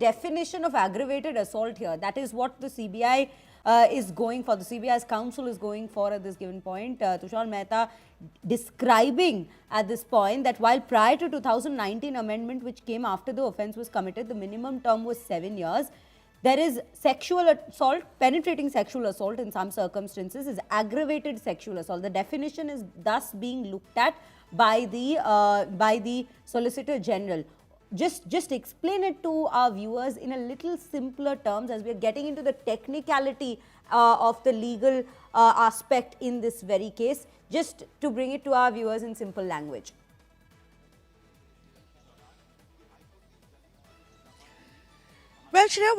definition of aggravated assault here. That is what the CBI is going for. The CBI's counsel is going for at this given point. Tushar Mehta describing at this point that while prior to 2019 amendment, which came after the offence was committed, the minimum term was 7 years. There is sexual assault, penetrating sexual assault in some circumstances is aggravated sexual assault. The definition is thus being looked at by the Solicitor General. Just explain it to our viewers in a little simpler terms, as we are getting into the technicality of the legal aspect in this very case, just to bring it to our viewers in simple language. Well, Shreya,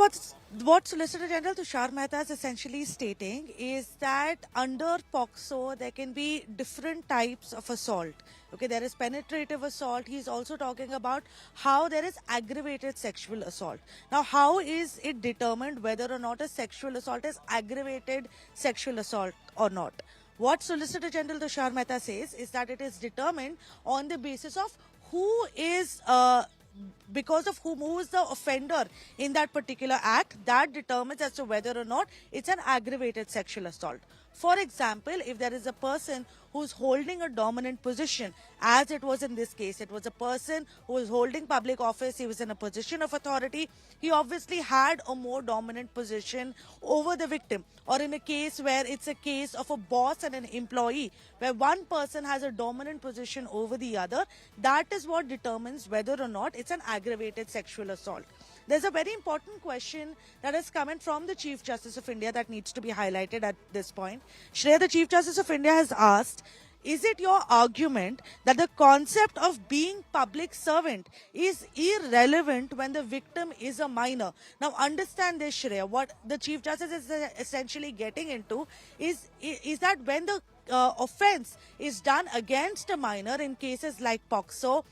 what Solicitor General Tushar Mehta is essentially stating is that under POCSO, there can be different types of assault. Okay, there is penetrative assault. He's also talking about how there is aggravated sexual assault. Now, how is it determined whether or not a sexual assault is aggravated sexual assault or not? What Solicitor General Tushar Mehta says is that it is determined on the basis of who is who is the offender in that particular act. That determines as to whether or not it's an aggravated sexual assault. For example, if there is a person who's holding a dominant position, as it was in this case, it was a person who was holding public office, he was in a position of authority, he obviously had a more dominant position over the victim. Or in a case where it's a case of a boss and an employee, where one person has a dominant position over the other, that is what determines whether or not it's an aggravated sexual assault. There's a very important question that has come in from the Chief Justice of India that needs to be highlighted at this point. Shreya, the Chief Justice of India has asked, is it your argument that the concept of being public servant is irrelevant when the victim is a minor? Now understand this, Shreya. What the Chief Justice is essentially getting into is that when the offence is done against a minor in cases like POCSO,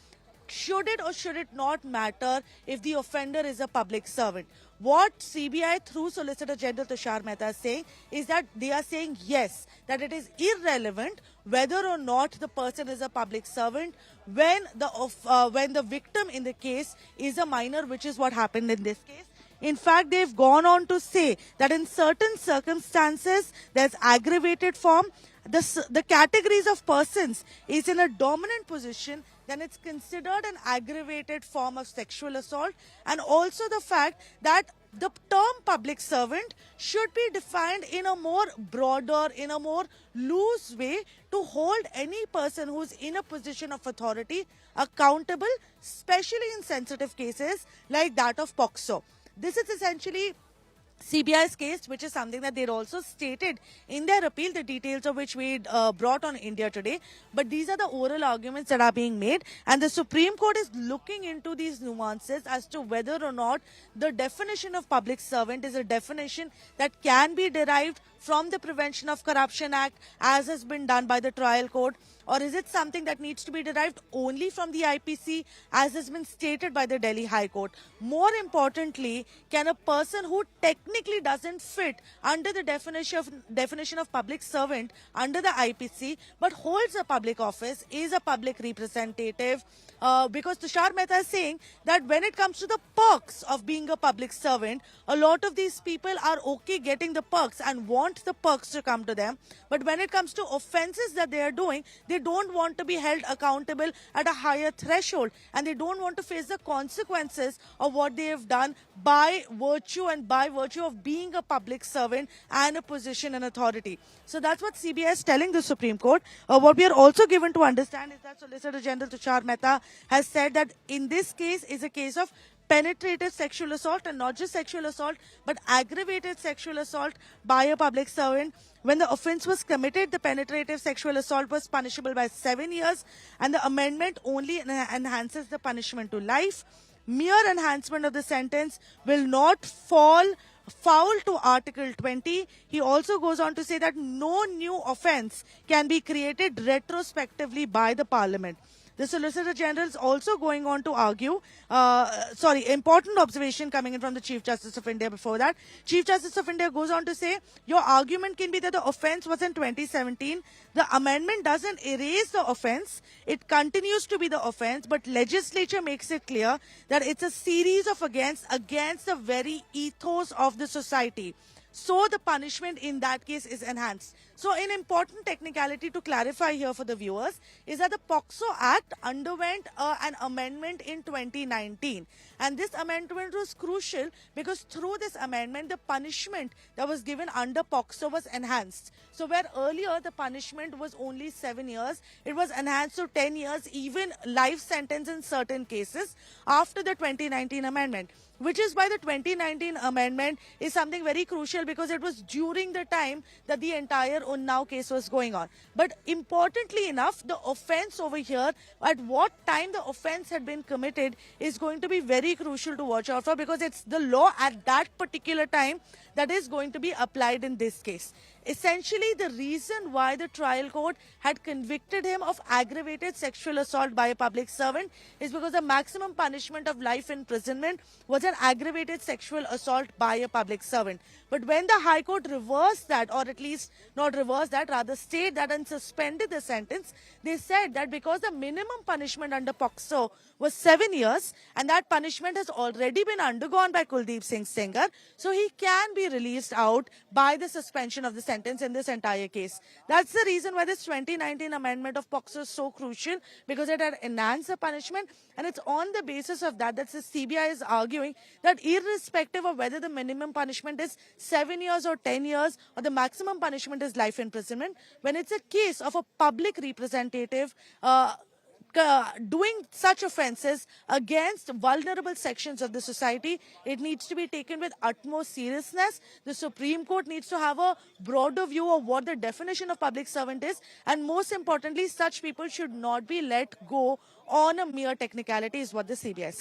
should it or should it not matter if the offender is a public servant? What CBI through Solicitor General Tushar Mehta is saying is that they are saying yes, that it is irrelevant whether or not the person is a public servant when the victim in the case is a minor, which is what happened in this case. In fact, they've gone on to say that in certain circumstances, there's aggravated form. The categories of persons is in a dominant position, then it's considered an aggravated form of sexual assault. And also the fact that the term public servant should be defined in a more broader, in a more loose way to hold any person who's in a position of authority accountable, especially in sensitive cases like that of POCSO. This is essentially CBI's case, which is something that they'd also stated in their appeal, the details of which we brought on India Today. But these are the oral arguments that are being made, and the Supreme Court is looking into these nuances as to whether or not the definition of public servant is a definition that can be derived from the Prevention of Corruption Act, as has been done by the trial court, or is it something that needs to be derived only from the IPC, as has been stated by the Delhi High Court? More importantly, can a person who technically doesn't fit under the definition of public servant under the IPC but holds a public office, is a public representative, because Tushar Mehta is saying that when it comes to the perks of being a public servant, a lot of these people are okay getting the perks and want the perks to come to them. But when it comes to offences that they are doing, they don't want to be held accountable at a higher threshold, and they don't want to face the consequences of what they have done by virtue of being a public servant and a position and authority. So that's what CBI is telling the Supreme Court. What we are also given to understand is that Solicitor General Tushar Mehta has said that in this case is a case of penetrative sexual assault, and not just sexual assault but aggravated sexual assault by a public servant. When the offence was committed, the penetrative sexual assault was punishable by 7 years, and the amendment only enhances the punishment to life. Mere enhancement of the sentence will not fall foul to Article 20. He also goes on to say that no new offence can be created retrospectively by the Parliament. The Solicitor General is also going on to argue, important observation coming in from the Chief Justice of India before that. Chief Justice of India goes on to say, your argument can be that the offence was in 2017. The amendment doesn't erase the offence. It continues to be the offence, but legislature makes it clear that it's a series of against the very ethos of the society. So the punishment in that case is enhanced. So an important technicality to clarify here for the viewers is that the POCSO Act underwent an amendment in 2019. And this amendment was crucial because through this amendment, the punishment that was given under POCSO was enhanced. So where earlier the punishment was only 7 years, it was enhanced to 10 years, even life sentence in certain cases after the 2019 amendment. Which is why the 2019 amendment is something very crucial because it was during the time that the entire Unnao case was going on. But importantly enough, the offence over here, at what time the offence had been committed is going to be very crucial to watch out for because it's the law at that particular time that is going to be applied in this case. Essentially, the reason why the trial court had convicted him of aggravated sexual assault by a public servant is because the maximum punishment of life imprisonment was an aggravated sexual assault by a public servant. But when the High Court reversed that, or at least not reversed that, rather stayed that and suspended the sentence, they said that because the minimum punishment under POCSO was 7 years and that punishment has already been undergone by Kuldeep Singh Sengar, so he can be released out by the suspension of the sentence in this entire case. That's the reason why this 2019 amendment of POCSO is so crucial because it had enhanced the punishment, and it's on the basis of that that the CBI is arguing that irrespective of whether the minimum punishment is 7 years or 10 years or the maximum punishment is life imprisonment, when it's a case of a public representative doing such offences against vulnerable sections of the society, it needs to be taken with utmost seriousness. The Supreme Court needs to have a broader view of what the definition of public servant is, and most importantly, such people should not be let go on a mere technicality, is what the CBI says.